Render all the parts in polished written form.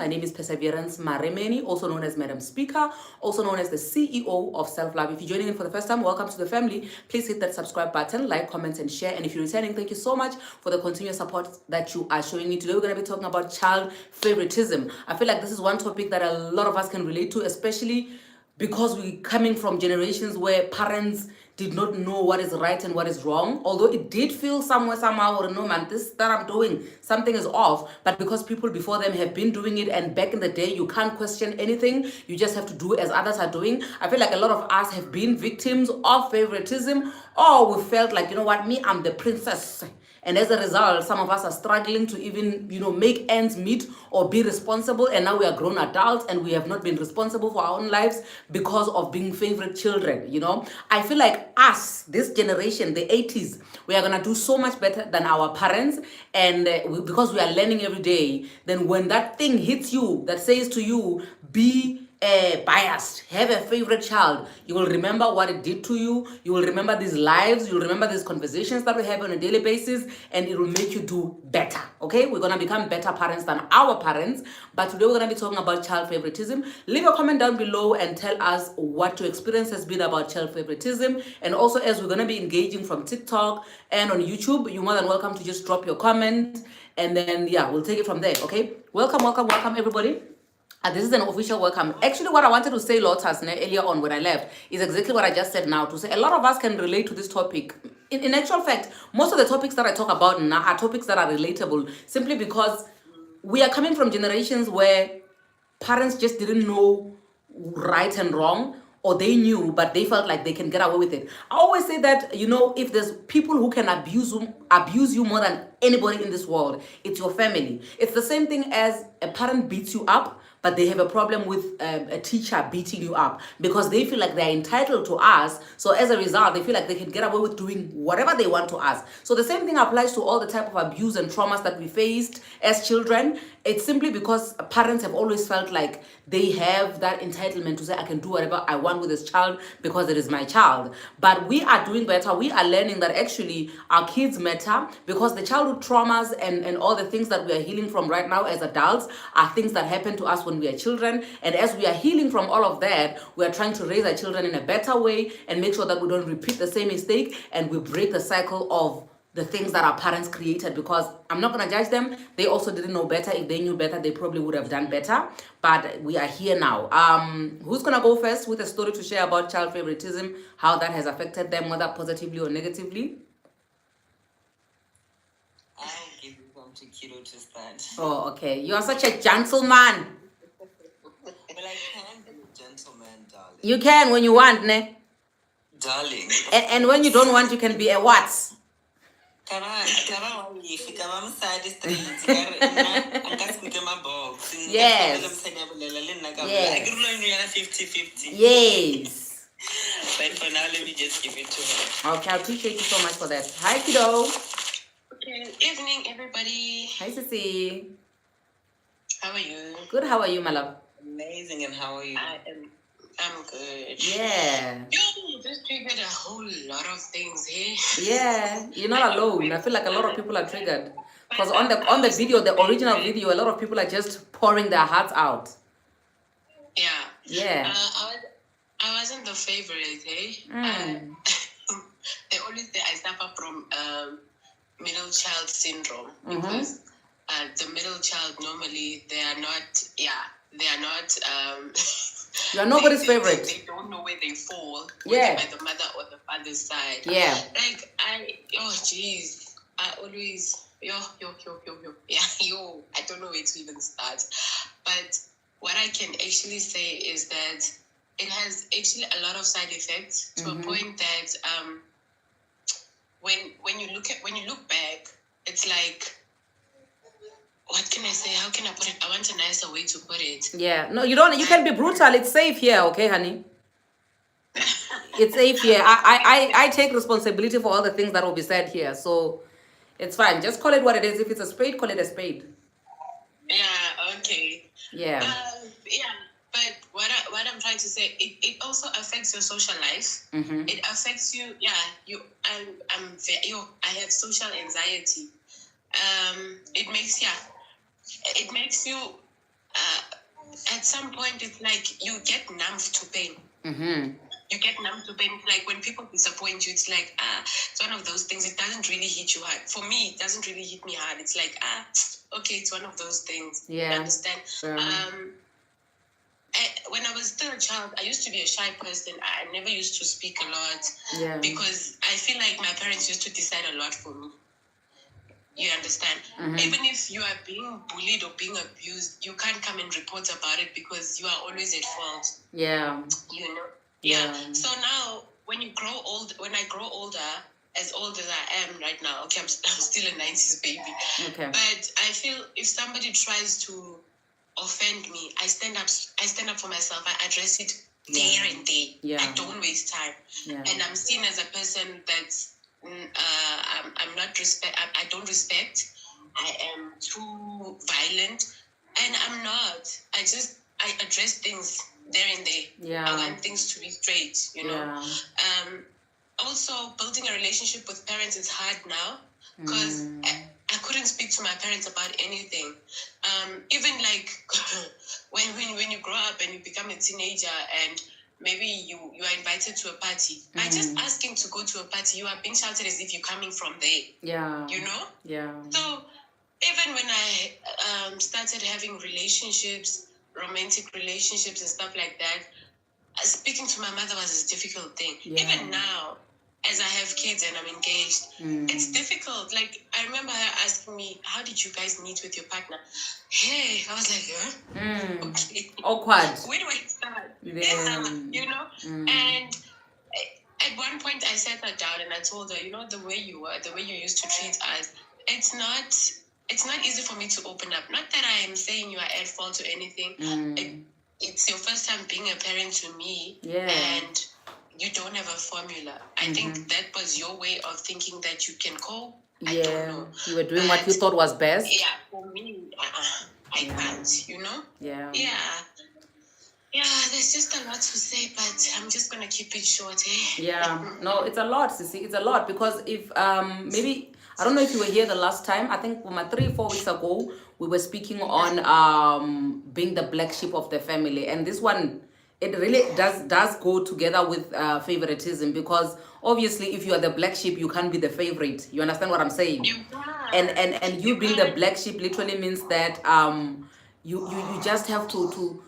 My name is Perseverance Maremeni, also known as Madam Speaker, also known as the CEO of Self Love. If you're joining in for the first time, welcome to the family. Please hit that subscribe button, like, comment, and share. And if you're returning, thank you so much for the continuous support that you are showing me. Today, we're going to be talking about child favoritism. I feel like this is one topic that a lot of us can relate to, especially because we're coming from generations where parents did not know what is right and what is wrong, although it did feel somewhere somehow, or no man, this that I'm doing, something is off. But because people before them have been doing it, and back in the day you can't question anything, you just have to do as others are doing. I feel like a lot of us have been victims of favoritism, or we felt like, you know what, me, I'm the princess, and as a result, some of us are struggling to even, make ends meet or be responsible. And now we are grown adults and we have not been responsible for our own lives because of being favorite children. I feel like us, this generation, the 80s, we are going to do so much better than our parents. And because we are learning every day, then when that thing hits you that says to you, be biased, have a favorite child, you will remember what it did to you. You will remember these lives, you'll remember these conversations that we have on a daily basis, and it will make you do better. Okay, we're gonna become better parents than our parents. But today we're gonna be talking about child favoritism. Leave a comment down below and tell us what your experience has been about child favoritism. And also, as we're gonna be engaging from TikTok and on YouTube, you're more than welcome to just drop your comment, and then we'll take it from there. Okay, welcome everybody. This is an official welcome. Actually, what I wanted to say, Lotus, earlier on when I left, is exactly what I just said now. To say a lot of us can relate to this topic. In actual fact, most of the topics that I talk about now are topics that are relatable, simply because we are coming from generations where parents just didn't know right and wrong, or they knew but they felt like they can get away with it. I always say that, if there's people who can abuse you more than anybody in this world, it's your family. It's the same thing as a parent beats you up, but they have a problem with a teacher beating you up, because they feel like they're entitled to us. So as a result, they feel like they can get away with doing whatever they want to us. So the same thing applies to all the type of abuse and traumas that we faced as children. It's simply because parents have always felt like they have that entitlement to say, I can do whatever I want with this child because it is my child. But we are doing better. We are learning that actually our kids matter, because the childhood traumas and all the things that we are healing from right now as adults are things that happened to us when we are children. And as we are healing from all of that, we are trying to raise our children in a better way and make sure that we don't repeat the same mistake, and we break the cycle of the things that our parents created. Because I'm not going to judge them. They also didn't know better. If they knew better, they probably would have done better. But we are here now. Who's going to go first with a story to share about child favoritism, how that has affected them, whether positively or negatively? I'll give you one to Kido to start. Oh, okay. You are such a gentleman. Well, I can be a gentleman, darling. You can when you want, ne? Darling. And when you don't want, you can be a what? Yes. Yes. 50-50. Yes. But for now, let me just give it to her. Okay, I appreciate you so much for that. Hi, kiddo. Good evening, everybody. Hi, Sissy. How are you? Good. How are you, my love? Amazing. And how are you? I'm good. Yeah. You just triggered a whole lot of things here. Yeah, you're not alone. I feel like a lot of people are triggered, because on the video, the original video, a lot of people are just pouring their hearts out. Yeah. Yeah. I wasn't the favorite, eh? They always say I suffer from middle child syndrome, because the middle child normally they are not. You're nobody's favorite. They don't know where they fall. Yeah. By the mother or the father's side. Yeah. Like I always yeah, I don't know where to even start. But what I can actually say is that it has actually a lot of side effects, to a point that when you look back, it's like, what can I say? How can I put it? I want a nicer way to put it. Yeah. No, you don't. You can be brutal. It's safe here, okay, honey? It's safe here. I take responsibility for all the things that will be said here, so it's fine. Just call it what it is. If it's a spade, call it a spade. Yeah. Okay. Yeah. But what I'm trying to say, it also affects your social life. It affects you. Yeah. I have social anxiety. It makes you at some point it's like you get numb to pain. Mm-hmm. You get numb to pain. Like when people disappoint you, it's like, it's one of those things. It doesn't really hit you hard. For me, it doesn't really hit me hard. It's like, okay, it's one of those things. Yeah. You understand? When I was still a child, I used to be a shy person. I never used to speak a lot. Yeah. Because I feel like my parents used to decide a lot for me. You understand? Mm-hmm. Even if you are being bullied or being abused, you can't come and report about it because you are always at fault. Yeah. You know? Yeah. So now, when I grow older, as old as I am right now, okay, I'm still a 90s baby. Okay. But I feel if somebody tries to offend me, I stand up for myself. I address it there and there. Yeah. I don't waste time. Yeah. And I'm seen as a person that's I'm not I don't respect. I am too violent, and I'm not. I address things there and there. Yeah. I want things to be straight, you know. Yeah. Also, building a relationship with parents is hard now because I couldn't speak to my parents about anything. Even like when you grow up and you become a teenager and maybe you are invited to a party. By just asking to go to a party, you are being shouted as if you're coming from there. Yeah. You know? Yeah. So even when I started having relationships, romantic relationships and stuff like that, speaking to my mother was a difficult thing. Yeah. Even now, as I have kids and I'm engaged, it's difficult. Like, I remember her asking me, how did you guys meet with your partner? Hey, I was like, okay. Awkward. Where do I start? Yeah. You know? And at one point I sat her down and I told her, you know, the way you were, the way you used to treat us, it's not easy for me to open up. Not that I am saying you are at fault or anything. It's your first time being a parent to me. Yeah. And you don't have a formula. I think that was your way of thinking that you can cope. I don't know. You were doing what you thought was best. Yeah, for me, I can't, you know? Yeah. Yeah, there's just a lot to say, but I'm just going to keep it short, eh? Yeah. No, it's a lot, Sissy. It's a lot because if, maybe, I don't know if you were here the last time, I think 3-4 weeks ago, we were speaking on being the black sheep of the family. And this one, it really does go together with favoritism because obviously if you are the black sheep, you can't be the favorite. You understand what I'm saying? And you being the black sheep literally means that you just have to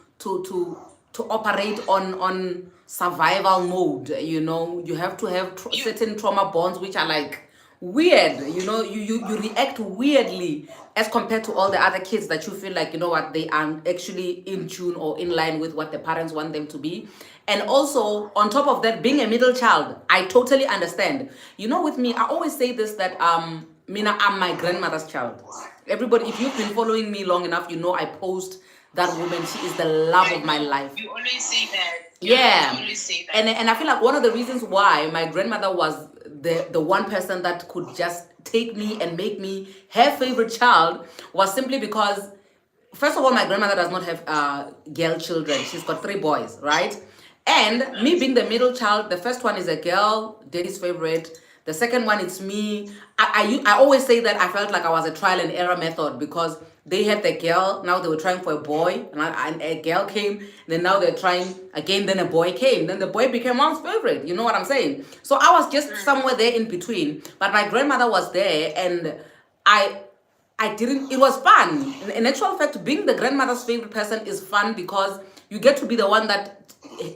operate on survival mode. You know, you have to have certain trauma bonds which are like weird. You know, you react weirdly as compared to all the other kids that you feel like, you know what, they are actually in tune or in line with what the parents want them to be. And also on top of that, being a middle child, I totally understand. You know, with me, I always say this, that Mina, I'm my grandmother's child. Everybody, if you've been following me long enough, you know I post that woman. She is the love of my life. You always say that. Yeah. You always say that. And I feel like one of the reasons why my grandmother was the one person that could just take me and make me her favorite child was simply because, first of all, my grandmother does not have girl children. She's got 3 boys, right? And me being the middle child, the first one is a girl, daddy's favorite. The second one, it's me. I always say that I felt like I was a trial and error method because they had the girl, now they were trying for a boy, and a girl came, then now they're trying again, then a boy came, then the boy became mom's favorite. You know what I'm saying? So I was just somewhere there in between, but my grandmother was there, and I didn't, it was fun. In actual fact, being the grandmother's favorite person is fun because you get to be the one that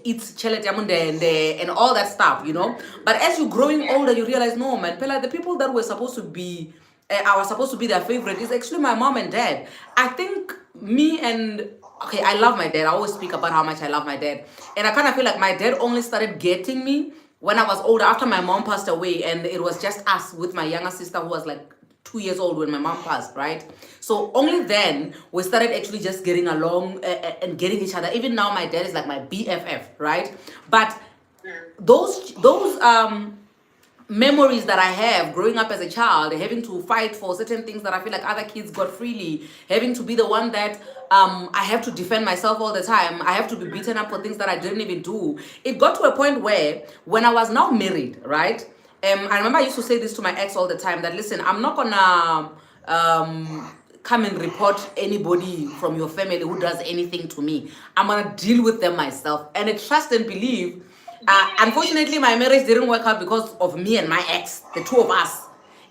eats chele jamunde and all that stuff, you know. But as you're growing older, you realize, no, man, Pella, the people that were supposed to be, I was supposed to be their favorite is actually my mom and dad. I think okay, I love my dad. I always speak about how much I love my dad. And I kind of feel like my dad only started getting me when I was older, after my mom passed away. And it was just us with my younger sister who was like 2 years old when my mom passed, right? So only then we started actually just getting along and getting each other. Even now, my dad is like my BFF, right? But those memories that I have growing up as a child, having to fight for certain things that I feel like other kids got freely, having to be the one that I have to defend myself all the time, I have to be beaten up for things that I didn't even do. It got to a point where when I was now married, right? I remember I used to say this to my ex all the time, that listen, I'm not gonna come and report anybody from your family who does anything to me. I'm gonna deal with them myself. And I trust and believe. Unfortunately, my marriage didn't work out because of me and my ex, the two of us.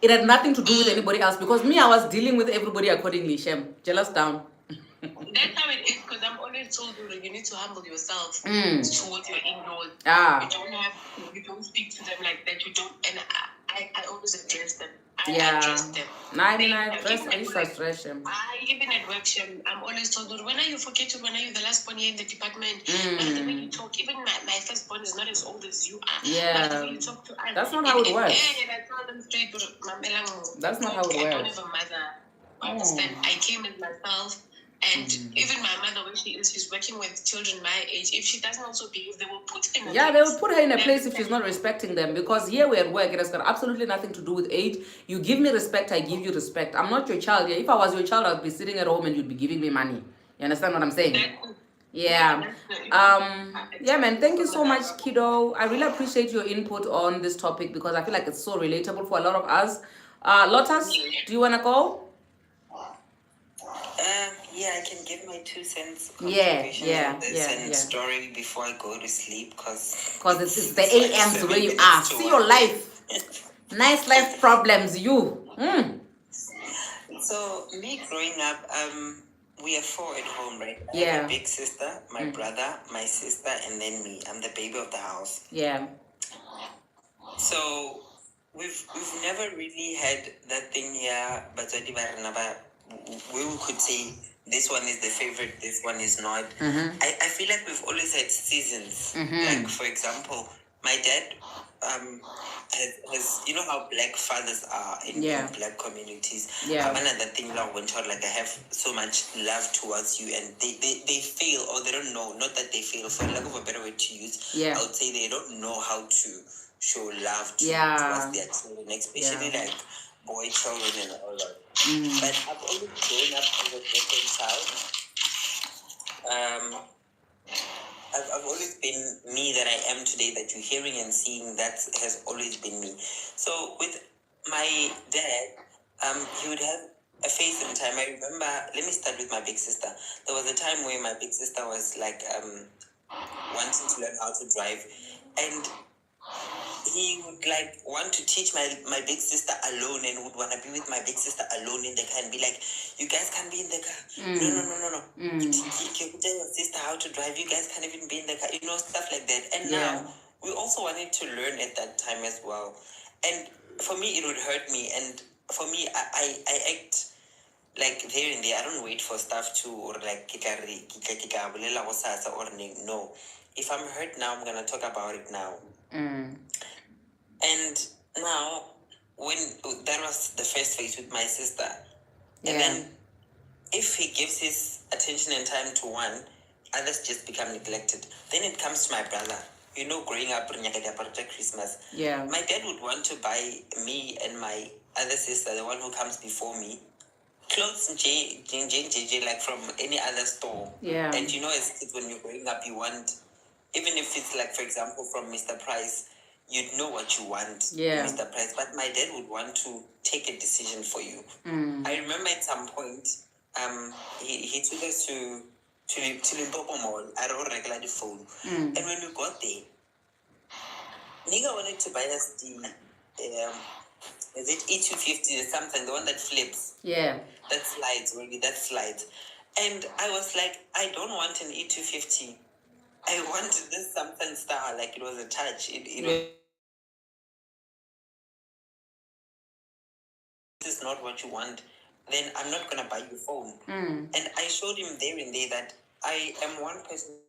It had nothing to do with anybody else because me, I was dealing with everybody accordingly. Shem, jealous down. That's how it is, because I'm always told you need to humble yourself towards your in-laws. You don't speak to them like that. You don't, and I always address them. I address them. I used to address them. Even at work, I'm always told, when are you forgetting? When are you the last one here in the department? The way you talk, even my firstborn is not as old as you are. Yeah. The way you talk to us. That's not how it works. And I tell them straight, that's not how it works. I don't have a mother. Understand? I came as myself. And even my mother, when she's working with children my age, if she doesn't also behave, they will put her in a place. They will put her in a place if she's not respecting them. Because here we're at work, it has got absolutely nothing to do with age. You give me respect, I give you respect. I'm not your child. If I was your child, I'd be sitting at home and you'd be giving me money. You understand what I'm saying? Yeah. Man, thank you so much, kiddo. I really appreciate your input on this topic because I feel like it's so relatable for a lot of us. Lotus, do you want to go? Yeah, I can give my 2 cents story before I go to sleep because it's the AMs where you are. See your life. Nice life problems, you. So me growing up, we are 4 at home, right? I Yeah. have a big sister, my brother, my sister, and then me. I'm the baby of the house. Yeah. So we've never really had that thing here, but we could say this one is the favorite, this one is not. I feel like we've always had seasons. Like, for example, my dad has, you know how black fathers are in black communities. Another thing like I have so much love towards you, and they feel, or they don't know, not that they feel, for lack of a better word to use, I would say they don't know how to show love towards their children, especially like boy children and all that. But I've always grown up as a different child. I've always been me that I am today, that you're hearing and seeing. That has always been me. So with my dad, he would have a face in time. I remember, let me start with my big sister. There was a time where my big sister was like wanting to learn how to drive, and he would like want to teach my big sister alone, and would want to be with my big sister alone in the car and be like, you guys can't be in the car. No. You tell your sister how to drive. You guys can't even be in the car. Stuff like that. And now we also wanted to learn at that time as well. And for me, it would hurt me. And for me, I act like there and there. I don't wait for stuff to, or like, no. If I'm hurt now, I'm going to talk about it now. And now, when that was the first phase with my sister, and then if he gives his attention and time to one, others just become neglected. Then it comes to my brother. Growing up Christmas, my dad would want to buy me and my other sister, the one who comes before me, clothes like from any other store. And as kids, when you're growing up, you want, even if it's like, for example, from Mr. Price, you'd know what you want, Mr. Price. But my dad would want to take a decision for you. I remember at some point, he took us to Limpopo Mall. I don't regular the phone. And when we got there, Nigga wanted to buy us the is it E250 or something, the one that flips? Yeah. That slides. And I was like, I don't want an E250. I wanted this something star, like it was a touch. This is not what you want, then I'm not going to buy your phone. And I showed him there and there that I am one person